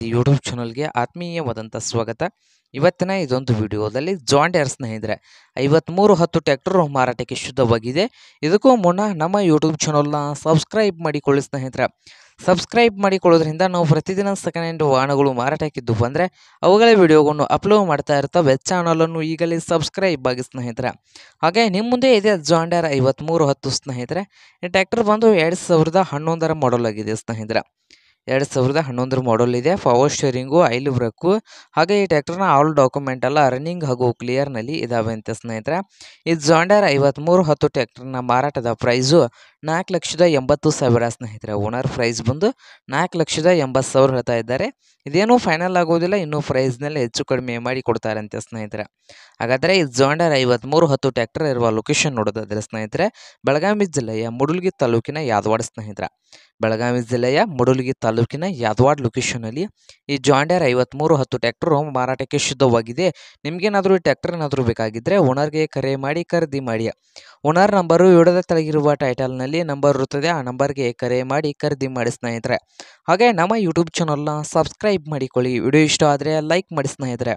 YouTube ಚಾನಲ್ಗೆ ಆತ್ಮೀಯವಾದಂಥ ಸ್ವಾಗತ. ಇವತ್ತಿನ ಇದೊಂದು ವಿಡಿಯೋದಲ್ಲಿ ಜಾನ್ ಡೇರ್ ಸ್ನೇಹಿತರೆ 5310 ಟ್ರ್ಯಾಕ್ಟರ್ ಮಾರಾಟಕ್ಕೆ ಶುದ್ಧವಾಗಿದೆ. ಇದಕ್ಕೂ ಮುನ್ನ ನಮ್ಮ ಯೂಟ್ಯೂಬ್ ಚಾನಲ್ನ ಸಬ್ಸ್ಕ್ರೈಬ್ ಮಾಡಿಕೊಳ್ಳಿ ಸ್ನೇಹಿತರೆ. ಸಬ್ಸ್ಕ್ರೈಬ್ ಮಾಡಿಕೊಳ್ಳೋದ್ರಿಂದ ನಾವು ಪ್ರತಿದಿನ ಸೆಕೆಂಡ್ ಹ್ಯಾಂಡ್ ವಾಹನಗಳು ಮಾರಾಟಕ್ಕಿದ್ದು ಬಂದರೆ ಅವುಗಳ ವಿಡಿಯೋಗಳನ್ನು ಅಪ್ಲೋಡ್ ಮಾಡ್ತಾ ಇರ್ತವೆ. ಚಾನಲನ್ನು ಈಗಲೇ ಸಬ್ಸ್ಕ್ರೈಬ್ ಆಗಿ ಸ್ನೇಹಿತರೆ. ಹಾಗೆ ನಿಮ್ಮ ಮುಂದೆ ಇದೆ ಜಾನ್ ಡೇರ್ 5310 ಸ್ನೇಹಿತರೆ. ಈ ಟ್ರ್ಯಾಕ್ಟರ್ ಬಂದು 2011 ಮಾಡಲ್ ಆಗಿದೆ ಸ್ನೇಹಿತರೆ. 2011 ಮಾಡಲ್ ಇದೆ. ಪವರ್ ಸ್ಟೇರಿಂಗು, ಆಯಿಲ್ ಬ್ರೇಕು, ಹಾಗೆ ಈ ಟ್ರ್ಯಾಕ್ಟರ್ನ ಆಲ್ ಡಾಕ್ಯುಮೆಂಟ್ ಎಲ್ಲ ರನ್ನಿಂಗ್ ಹಾಗೂ ಕ್ಲಿಯರ್ನಲ್ಲಿ ಇದಾವೆ ಅಂತ ಸ್ನೇಹಿತರೆ. ಈ ಜಾನ್ ಡೇರ್ 5310 ಟ್ರ್ಯಾಕ್ಟರ್ನ ಮಾರಾಟದ ಪ್ರೈಸು 4,80,000 ಸ್ನೇಹಿತರೆ. ಓನರ್ ಪ್ರೈಸ್ ಬಂದು 4,80,000 ಹೇಳ್ತಾ ಇದ್ದಾರೆ. ಇದೇನು ಫೈನಲ್ ಆಗೋದಿಲ್ಲ, ಇನ್ನೂ ಪ್ರೈಸ್ನಲ್ಲಿ ಹೆಚ್ಚು ಕಡಿಮೆ ಮಾಡಿ ಕೊಡ್ತಾರೆ ಅಂತ ಸ್ನೇಹಿತರೆ. ಹಾಗಾದರೆ ಈ ಜಾನ್ ಡೇರ್ 5310 ಟ್ರ್ಯಾಕ್ಟರ್ ಇರುವ ಲೊಕೇಶನ್ ನೋಡೋದಾದರೆ ಸ್ನೇಹಿತರೆ, ಬೆಳಗಾವಿ ಜಿಲ್ಲೆಯ ಮುಡಲ್ಗಿ ತಾಲೂಕಿನ ಯಾದವಾಡ ಸ್ನೇಹಿತರೆ. ಬೆಳಗಾವಿ ಜಿಲ್ಲೆಯ ಮುಡಲ್ಗಿ ತಾಲೂಕಿನ ಯಾದವಾಡ ಲೊಕೇಶನಲ್ಲಿ ಈ ಜಾನ್ ಡೇರ್ 5310 ಟ್ರ್ಯಾಕ್ಟರ್ ಮಾರಾಟಕ್ಕೆ ಶುದ್ಧವಾಗಿದೆ. ನಿಮಗೇನಾದರೂ ಈ ಟ್ರ್ಯಾಕ್ಟರ್ ಏನಾದರೂ ಬೇಕಾಗಿದ್ದರೆ ಓನರ್ಗೆ ಕರೆ ಮಾಡಿ ಖರೀದಿ ಮಾಡಿ. ಓನರ್ ನಂಬರು ವಿಡಿಯೋದ ತೆಳಗಿರುವ ಟೈಟಲ್ನಲ್ಲಿ ನಂಬರ್ ಇರುತ್ತದೆ. ಆ ನಂಬರ್ಗೆ ಕರೆ ಮಾಡಿ ಖರೀದಿ ಮಾಡಿ ಸ್ನೇಹಿತರೆ. ಹಾಗೆ ನಮ್ಮ ಯೂಟ್ಯೂಬ್ ಚಾನಲ್ನ ಸಬ್ಸ್ಕ್ರೈಬ್ ಮಾಡಿಕೊಳ್ಳಿ. ವಿಡಿಯೋ ಇಷ್ಟ ಆದರೆ ಲೈಕ್ ಮಾಡಿ ಸ್ನೇಹಿತರೆ.